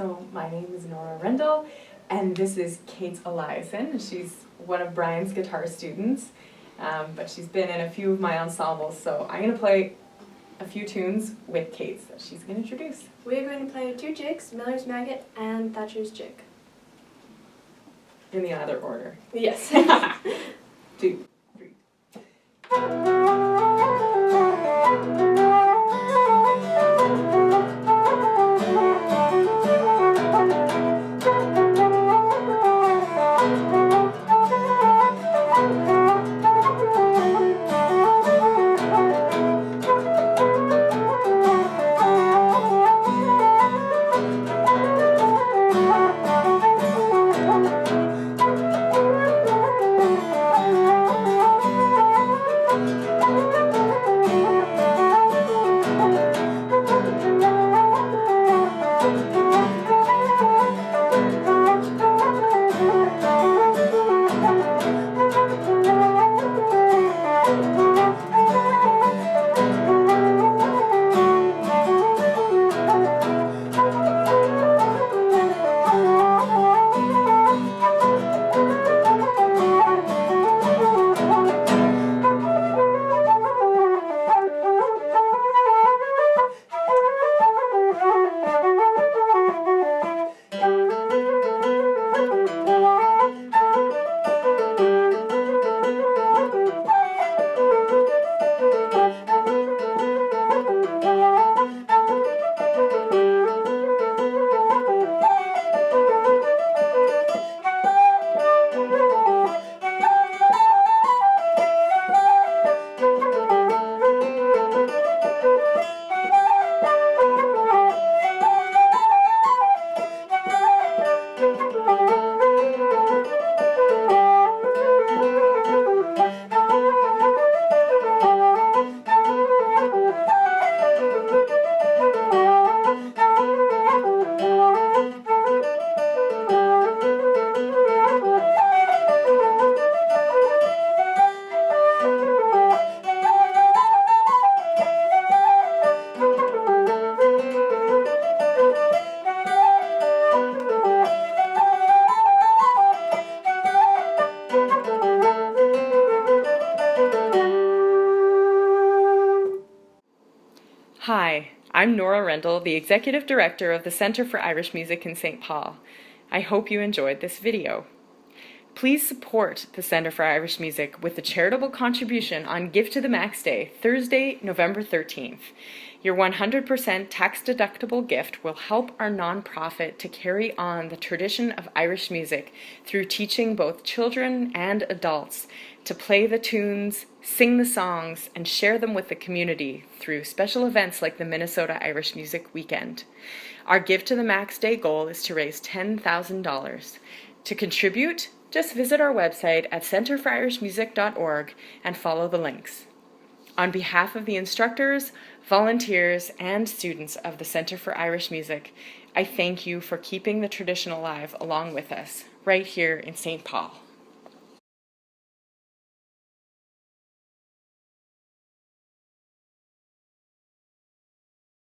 So my name is Norah Rendell, and this is Kate Eliasen. She's one of Brian's guitar students, but she's been in a few of my ensembles, so I'm going to play a few tunes with Kate that she's going to introduce. We're going to play two jigs, Miller's Maggot and Thatcher's Jig. In the other order. Yes. 2, 3. Hi, I'm Norah Rendell, the Executive Director of the Center for Irish Music in St. Paul. I hope you enjoyed this video. Please support the Center for Irish Music with a charitable contribution on Give to the Max Day, Thursday, November 13th. Your 100% tax-deductible gift will help our nonprofit to carry on the tradition of Irish music through teaching both children and adults to play the tunes, sing the songs, and share them with the community through special events like the Minnesota Irish Music Weekend. Our Give to the Max Day goal is to raise $10,000. To contribute, just visit our website at centerforirishmusic.org and follow the links. On behalf of the instructors, volunteers, and students of the Center for Irish Music, I thank you for keeping the tradition alive along with us, right here in St. Paul.